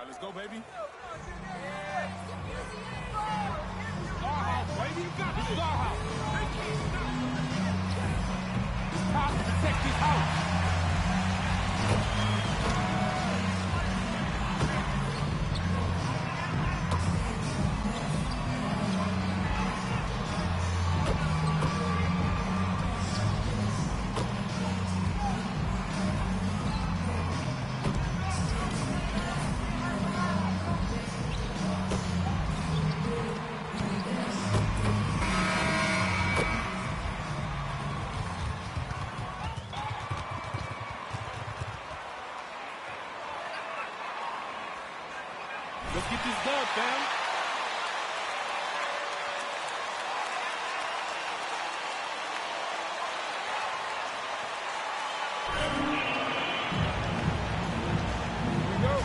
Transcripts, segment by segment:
Let's go, baby. Our house, baby. You got this. Is our house. It's time to protect this house. Let's get this done, fam. Here we go.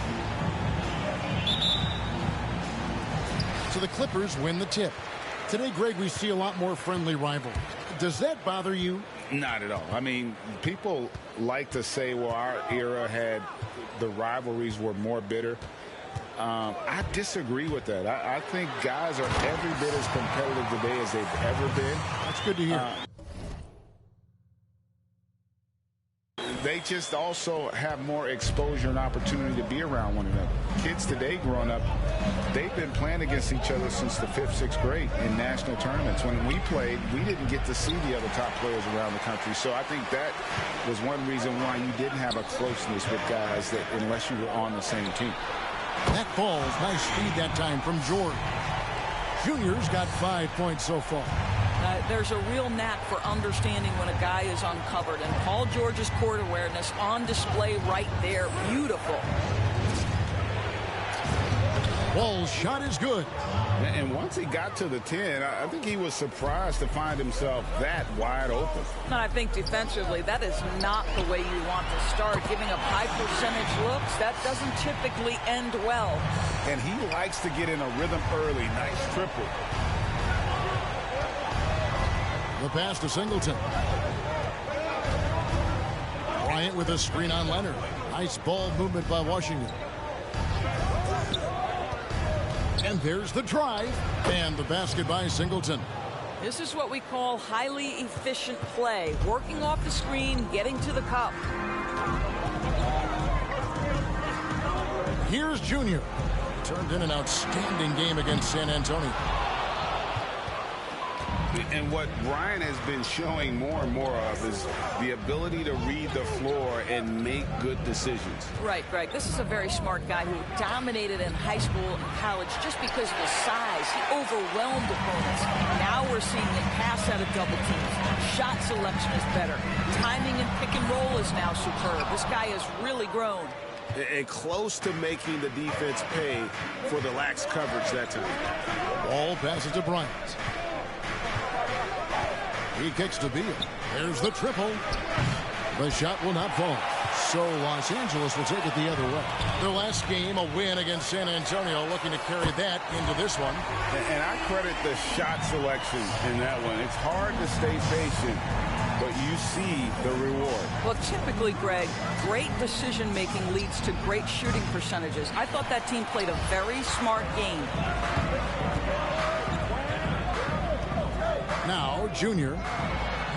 So the Clippers win the tip. Today, Greg, we see a lot more friendly rivalries. Does that bother you? Not at all. I mean, people like to say, well, our era had the rivalries were more bitter. I disagree with that. I think guys are every bit as competitive today as they've ever been. That's good to hear. They just also have more exposure and opportunity to be around one another. Kids today growing up, they've been playing against each other since the 5th, 6th grade in national tournaments. When we played, we didn't get to see the other top players around the country. So I think that was one reason why you didn't have a closeness with guys that unless you were on the same team. That ball's nice speed that time from George. Junior's got 5 points so far. There's a real knack for understanding when a guy is uncovered, and Paul George's court awareness on display right there. Beautiful. Wall's shot is good. And once he got to the 10, I think he was surprised to find himself that wide open. And I think defensively, that is not the way you want to start. Giving up high percentage looks, that doesn't typically end well. And he likes to get in a rhythm early. Nice triple. The pass to Singleton. Bryant with a screen on Leonard. Nice ball movement by Washington. And there's the drive. And the basket by Singleton. This is what we call highly efficient play. Working off the screen, getting to the cup. Here's Junior. Turned in an outstanding game against San Antonio. And what Brian has been showing more and more of is the ability to read the floor and make good decisions. Right, Greg. This is a very smart guy who dominated in high school and college just because of his size. He overwhelmed opponents. Now we're seeing him pass out of double teams. Shot selection is better. Timing and pick and roll is now superb. This guy has really grown. And close to making the defense pay for the lax coverage that time. Ball passes to Bryant. He kicks to Beal. There's the triple. The shot will not fall. So Los Angeles will take it the other way. Their last game, a win against San Antonio, looking to carry that into this one. And I credit the shot selection in that one. It's hard to stay patient, but you see the reward. Well, typically, Greg, great decision-making leads to great shooting percentages. I thought that team played a very smart game. Now, Junior,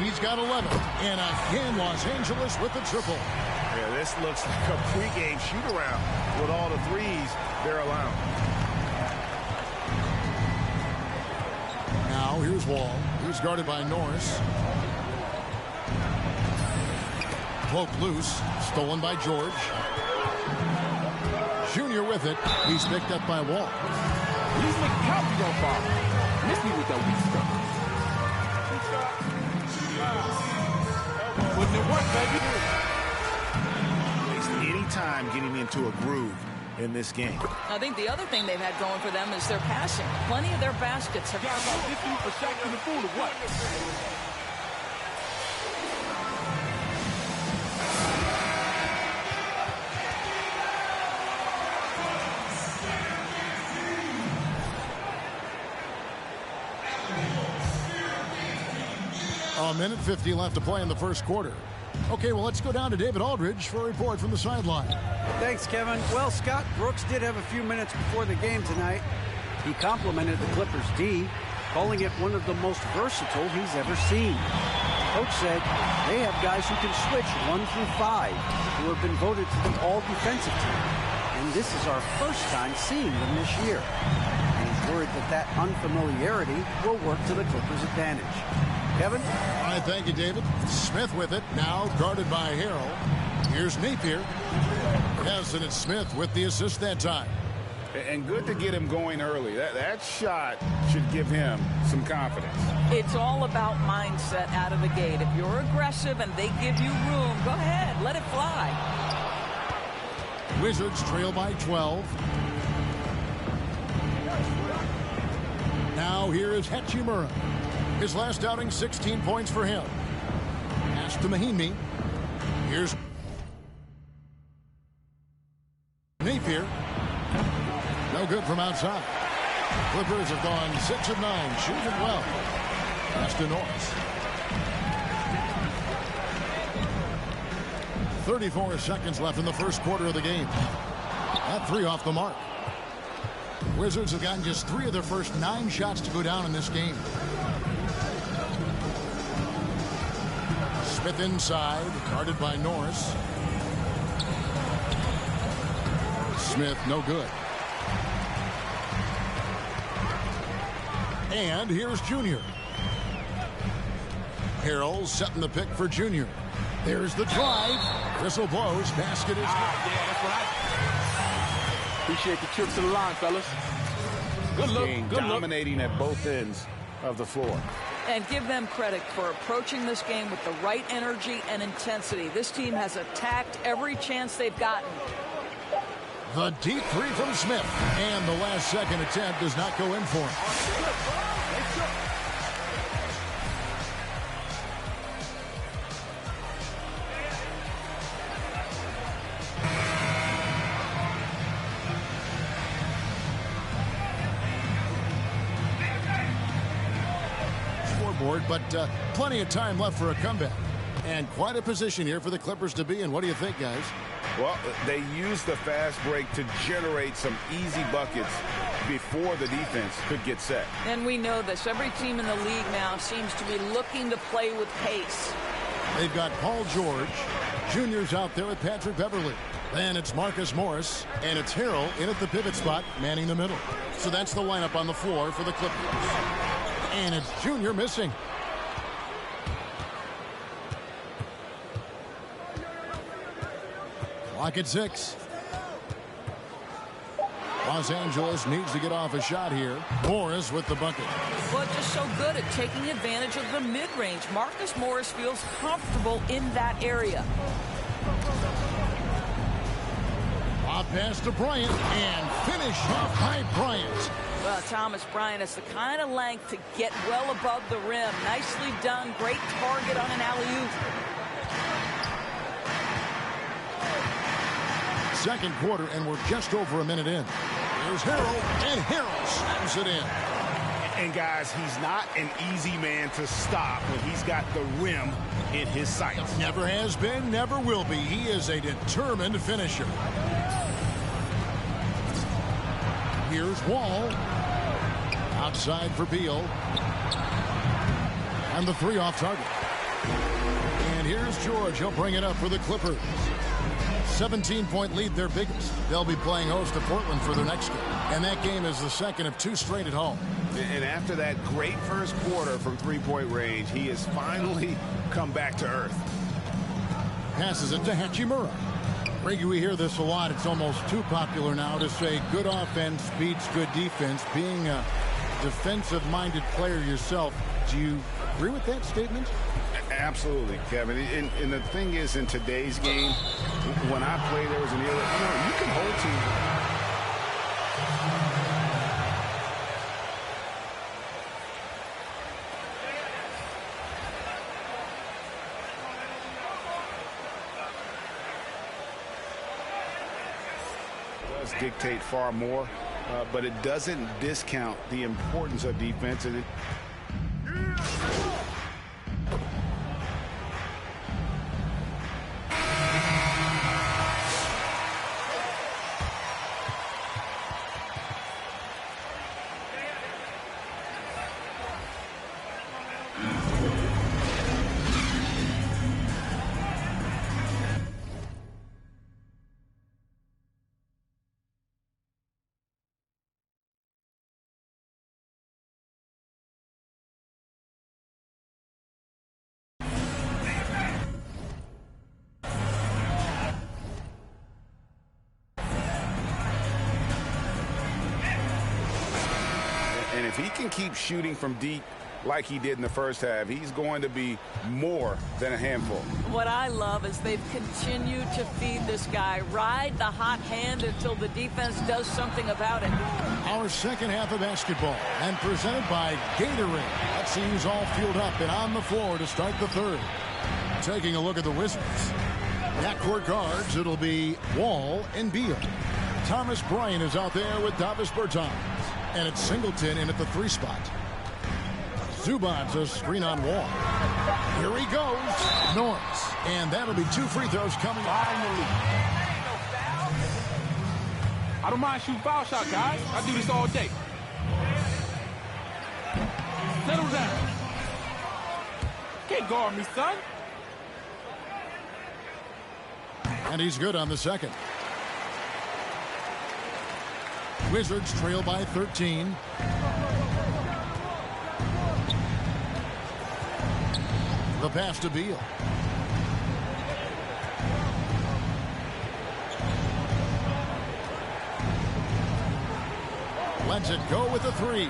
he's got 11. And again, Los Angeles with the triple. Yeah, this looks like a pregame shoot-around with all the threes they're allowing. Now, here's Wall. He's guarded by Norris. Poke loose. Stolen by George. Junior with it. He's picked up by Wall. He's making copies on fire. Miss me with that weak stuff. Putting it work, baby. Waste any time getting into a groove in this game. I think the other thing they've had going for them is their passing. Plenty of their baskets have... Got about 50 for Shaq to the fool or what? A minute 50 left to play in the first quarter. Okay, well, let's go down to David Aldridge for a report from the sideline. Thanks, Kevin. Well, Scott Brooks did have a few minutes before the game tonight. He complimented the Clippers' D, calling it one of the most versatile he's ever seen. Coach said they have guys who can switch 1 through 5, who have been voted to the all-defensive team. And this is our first time seeing them this year. And he's worried that unfamiliarity will work to the Clippers' advantage. Kevin? All right, thank you, David. Smith with it, now guarded by Harrell. Here's Napier. Yes, and it's Smith with the assist that time. And good to get him going early. That shot should give him some confidence. It's all about mindset out of the gate. If you're aggressive and they give you room, go ahead, let it fly. Wizards trail by 12. Now here is Hachimura. His last outing, 16 points for him. Pass to Mahinmi. Here's Napier. No good from outside. Clippers have gone 6 of 9, shooting well. Pass to Norris. 34 seconds left in the first quarter of the game. That 3 off the mark. Wizards have gotten just 3 of their first 9 shots to go down in this game. Smith inside, guarded by Norris. Smith, no good. And here's Junior. Harrell setting the pick for Junior. There's the drive. Whistle blows. Basket is Yeah, that's what I appreciate the trip to the line, fellas. Good look. Good look. Dominating at both ends of the floor. And give them credit for approaching this game with the right energy and intensity. This team has attacked every chance they've gotten. the deep 3 from Smith. And the last second attempt does not go in for him. But plenty of time left for a comeback. And quite a position here for the Clippers to be in. What do you think, guys? Well, they used the fast break to generate some easy buckets before the defense could get set. And we know this. Every team in the league now seems to be looking to play with pace. They've got Paul George. Junior's out there with Patrick Beverly. Then it's Marcus Morris. And it's Harrell in at the pivot spot, manning the middle. So that's the lineup on the floor for the Clippers. And it's Junior missing. Clock at 6. Los Angeles needs to get off a shot here. Morris with the bucket. Well, just so good at taking advantage of the mid-range. Marcus Morris feels comfortable in that area. Off pass to Bryant and finish off by Bryant. Well, Thomas Bryant has the kind of length to get well above the rim. Nicely done. Great target on an alley-oop. Second quarter, and we're just over a minute in. Here's Harrell, and Harrell slams it in. And guys, he's not an easy man to stop when he's got the rim in his sights. Never has been, never will be. He is a determined finisher. Here's Wall. Outside for Beal. And the 3 off target. And here's George. He'll bring it up for the Clippers. 17-point lead, their biggest. They'll be playing host to Portland for their next game. And that game is the second of 2 straight at home. And after that great first quarter from three-point range, he has finally come back to earth. Passes it to Hachimura. Reggie, we hear this a lot. It's almost too popular now to say good offense beats good defense. Being a defensive-minded player yourself, do you agree with that statement? Absolutely, Kevin. And the thing is, in today's game, when I played, there was an era, you can hold teams. Dictate far more, but it doesn't discount the importance of defense. And it... if he can keep shooting from deep like he did in the first half, he's going to be more than a handful. What I love is they've continued to feed this guy, ride the hot hand until the defense does something about it. Our second half of basketball, and presented by Gatorade. Let's see who's all fueled up and on the floor to start the third. Taking a look at the Wizards. Backcourt guards, it'll be Wall and Beal. Thomas Bryant is out there with Davis Bertans. And it's Singleton in at the 3 spot. Zubac's a screen on Wall. Here he goes. Norris. And that'll be 2 free throws coming up. I don't mind shooting foul shot, guys. I do this all day. Settle down. Can't guard me, son. And he's good on the second. Wizards trail by 13. The pass to Beal. Lets it go with the 3.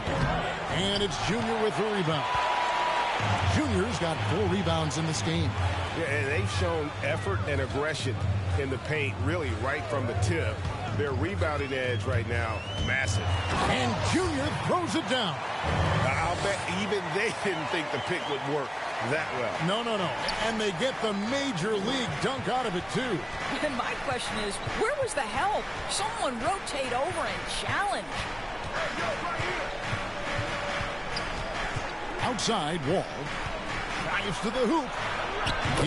And it's Junior with the rebound. Junior's got 4 rebounds in this game. Yeah, and they've shown effort and aggression in the paint, really right from the tip. Their rebounding edge right now, massive. And Junior throws it down. I'll bet even they didn't think the pick would work that well. No. And they get the major league dunk out of it, too. And my question is, where was the help? Someone rotate over and challenge. Outside, Wall drives to the hoop.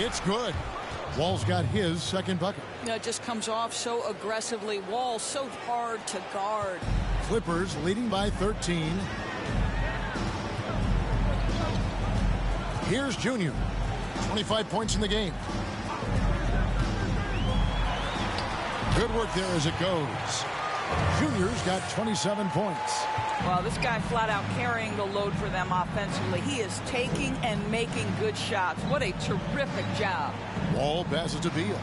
It's good. Wall's got his second bucket. It just comes off so aggressively. Wall so hard to guard. Clippers leading by 13. Here's Junior. 25 points in the game. Good work there as it goes. Junior's got 27 points. Well, this guy flat out carrying the load for them offensively. He is taking and making good shots. What a terrific job. Wall passes to Beal.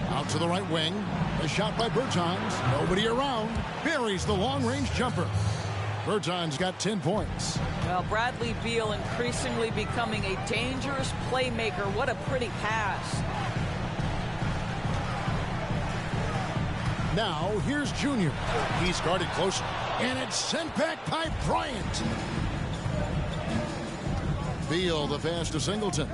Out to the right wing. A shot by Bertans. Nobody around. Buries the long-range jumper. Bertans got 10 points. Well, Bradley Beal increasingly becoming a dangerous playmaker. What a pretty pass. Now, here's Junior. He's guarded closer. And it's sent back by Bryant. Beal, the pass to Singleton.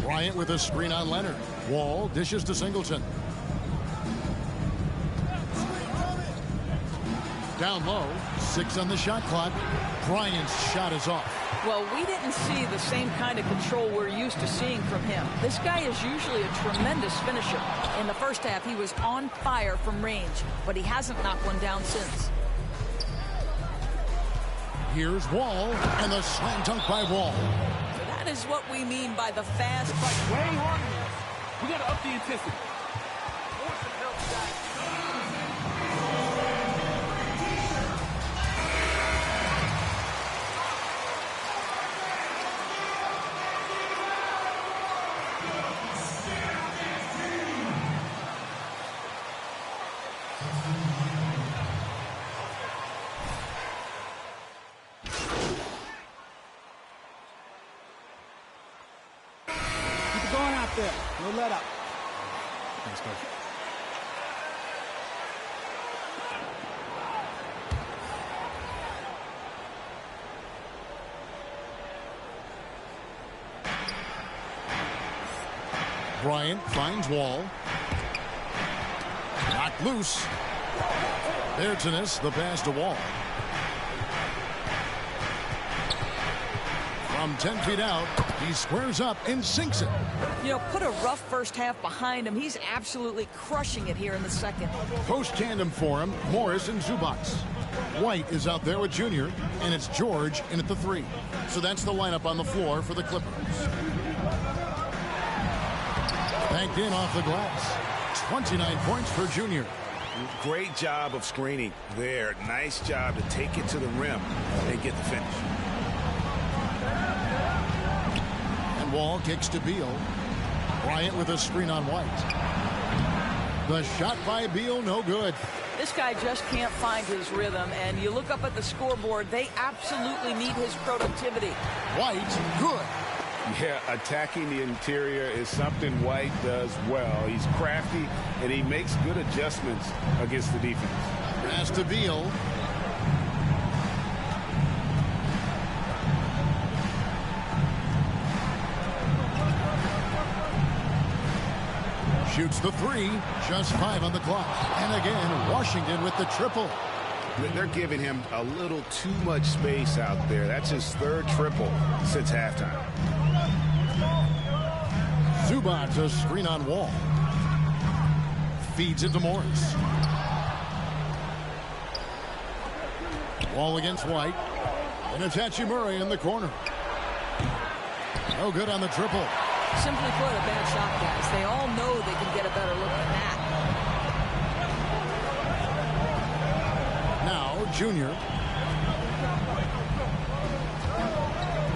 Bryant with a screen on Leonard. Wall dishes to Singleton. Down low. 6 on the shot clock. Bryant's shot is off. Well, we didn't see the same kind of control we're used to seeing from him. This guy is usually a tremendous finisher. In the first half, he was on fire from range, but he hasn't knocked one down since. Here's Wall, and the slam dunk by Wall. That is what we mean by the fast. Way harder than this. We got to up the intensity. No let up. Thanks, Coach. Bryant finds Wall. Knocked loose. Bertans, the pass to Wall. From 10 feet out, he squares up and sinks it. You know, put a rough first half behind him. He's absolutely crushing it here in the second. Post tandem for him, Morris and Zubac. White is out there with Junior, and it's George in at the 3. So that's the lineup on the floor for the Clippers. Banked in off the glass. 29 points for Junior. Great job of screening there. Nice job to take it to the rim and get the finish. And Wall kicks to Beal. Bryant with a screen on White. The shot by Beal, no good. This guy just can't find his rhythm, and you look up at the scoreboard, they absolutely need his productivity. White, good. Yeah, attacking the interior is something White does well. He's crafty, and he makes good adjustments against the defense. Pass to Beal. Shoots the three, just 5 on the clock. And again, Washington with the triple. They're giving him a little too much space out there. That's his 3rd triple since halftime. Zubac, a screen on Wall. Feeds into Morris. Wall against White. And it's Murray in the corner. No good on the triple. Simply put, a bad shot, guys. They all know they can get a better look than that. Now, Junior.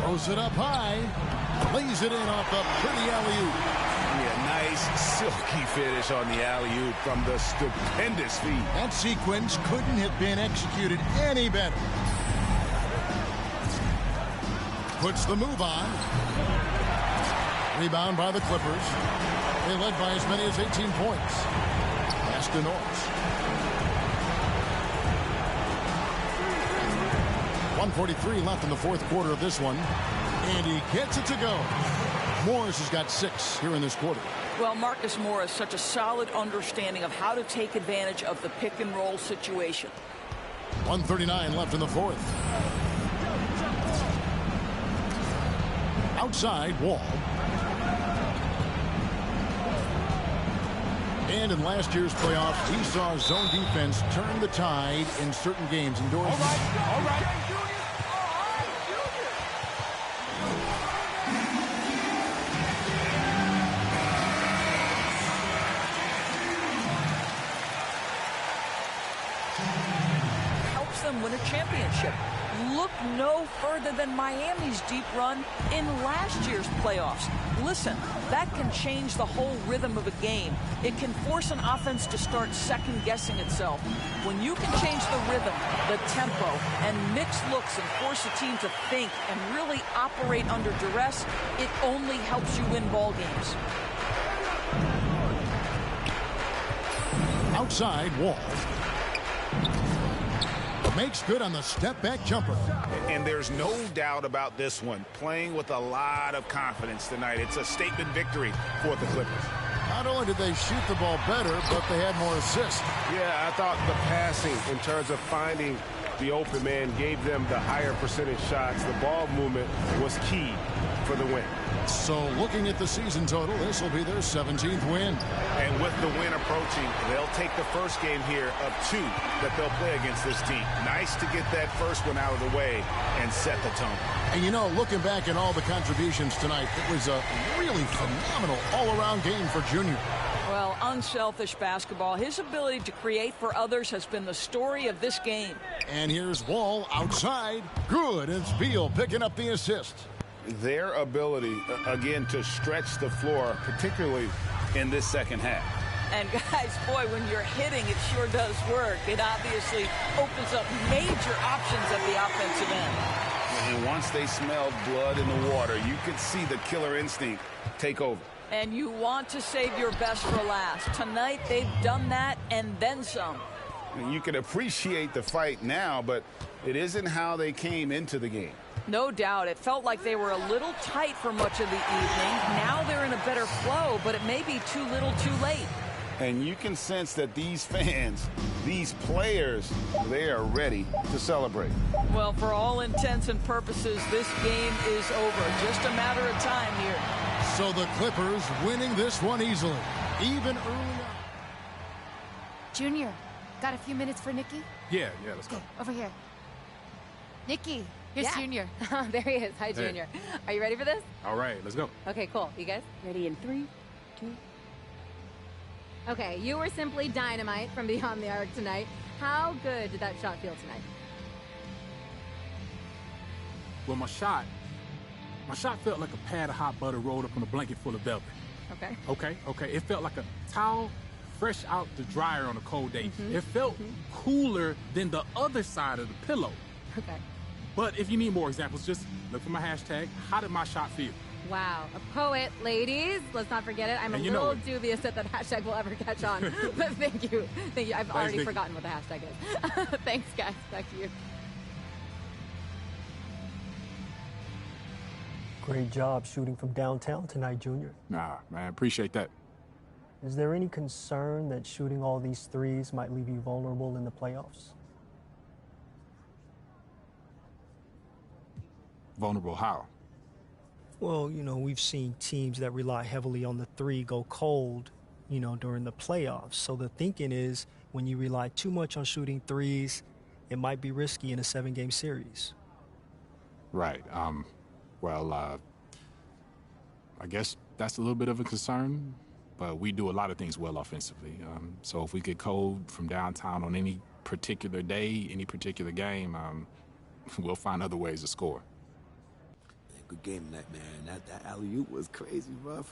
Throws it up high. Lays it in off the pretty alley-oop. Yeah, nice, silky finish on the alley-oop from the stupendous feed. That sequence couldn't have been executed any better. Puts the move on. Rebound by the Clippers. They led by as many as 18 points. Pass to Norris. 1:43 left in the 4th quarter of this one. And he gets it to go. Morris has got 6 here in this quarter. Well, Marcus Morris, such a solid understanding of how to take advantage of the pick-and-roll situation. 1:39 left in the 4th. Outside, Wall. And in last year's playoffs, we saw zone defense turn the tide in certain games indoors. All right. Helps them win a championship. Look no further than Miami's deep run in last year's playoffs. Listen, that can change the whole rhythm of a game. It can force an offense to start second-guessing itself. When you can change the rhythm, the tempo, and mix looks and force a team to think and really operate under duress, it only helps you win ball games. Outside, Wall. Makes good on the step-back jumper. And there's no doubt about this one. Playing with a lot of confidence tonight. It's a statement victory for the Clippers. Not only did they shoot the ball better, but they had more assists. Yeah, I thought the passing in terms of finding the open man gave them the higher percentage shots. The ball movement was key for the win. So looking at the season total, this will be their 17th win. And with the win approaching, they'll take the first game here of 2 that they'll play against this team. Nice to get that first one out of the way and set the tone. And you know, looking back at all the contributions tonight, it was a really phenomenal all-around game for Junior. Well, unselfish basketball. His ability to create for others has been the story of this game. And here's Wall outside. Good. It's Beal picking up the assist. Their ability, again, to stretch the floor, particularly in this second half. And guys, boy, when you're hitting, it sure does work. It obviously opens up major options at the offensive end. And once they smelled blood in the water, you could see the killer instinct take over. And you want to save your best for last. Tonight, they've done that and then some. And you can appreciate the fight now, but it isn't how they came into the game. No doubt. It felt like they were a little tight for much of the evening. Now they're in a better flow, but it may be too little too late. And you can sense that these fans, these players, they are ready to celebrate. Well, for all intents and purposes, this game is over. Just a matter of time here. So the Clippers winning this one easily, even early on. Junior, got a few minutes for Nikki? Yeah, let's go. Okay, over here. Nikki, here's Yeah. Junior. There he is. Hi, Hey. Junior. Are you ready for this? All right, let's go. Okay, cool. You guys ready in 3, 2. Okay, you were simply dynamite from beyond the arc tonight. How good did that shot feel tonight? Well, my shot felt like a pad of hot butter rolled up on a blanket full of velvet. Okay. Okay. It felt like a towel fresh out the dryer on a cold day. It felt cooler than the other side of the pillow. Okay. But if you need more examples, just look for my hashtag. How did my shot feel? Wow, a poet, ladies. Let's not forget it. I'm a little dubious that hashtag will ever catch on. But thank you. Thank you. I've already forgotten what the hashtag is. Thanks, guys. Back to you. Great job shooting from downtown tonight, Junior. Nah, man, appreciate that. Is there any concern that shooting all these threes might leave you vulnerable in the playoffs? Vulnerable how? Well, you know, we've seen teams that rely heavily on the three go cold, you know, during the playoffs. So the thinking is when you rely too much on shooting threes, it might be risky in a 7-game series. Right. Well, I guess that's a little bit of a concern, but we do a lot of things well offensively. So if we get cold from downtown on any particular day, any particular game, we'll find other ways to score. Good game tonight, man. That alley-oop was crazy, bro.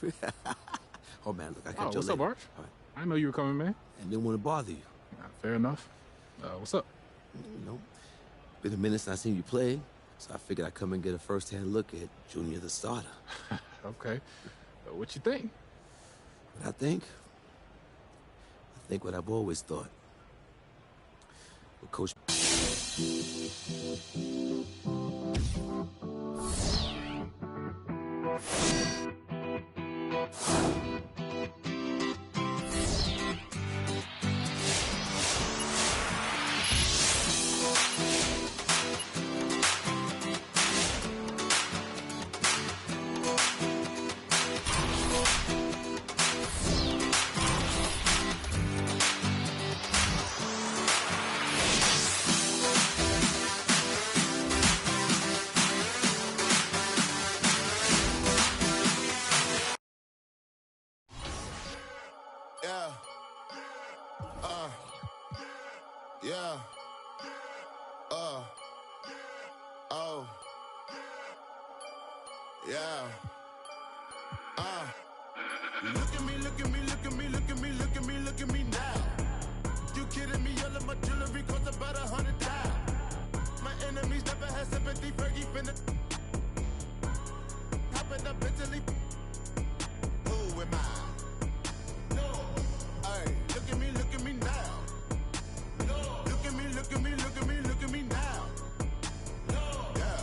Oh, man, look, I got what's up, Arch? Right. I didn't know you were coming, man. And didn't want to bother you. Fair enough. What's up? You know, been a minute since I seen you play, so I figured I'd come and get a first-hand look at Junior the starter. Okay. What you think? What I think? I think what I've always thought. What Coach... Look at me, look at me, look at me, look at me, look at me, look at me now. You kidding me? All of my jewelry costs about $100,000. My enemies never had sympathy. Fergie finna hopping up mentally. Who am I? No. Hey, look at me now. No. Look at me, look at me, look at me, look at me now. No. Yeah.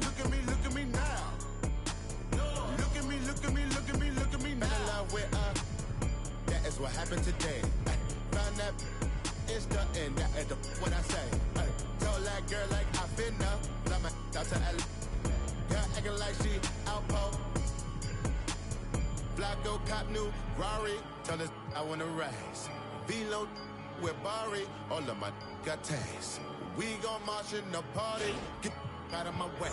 Look at me now. No. Look at me, look at me, look at me, look at me now. That is what happened today. Ay, found that Insta and that is what I say. Ay, told that girl like I been up. Fly my out to L. Girl acting like she outpost. Flacco cop new Rari. Tell us I wanna race. Velo with Barry. All of my got taste. We gon' march in the party. Get out of my way.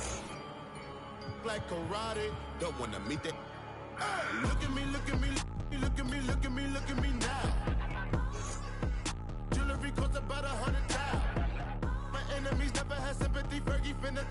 Like karate. Don't wanna meet that. Look at me, look at me, look at me, look at me, look at me now. Jewelry costs about $100,000. My enemies never had sympathy. Fergie finna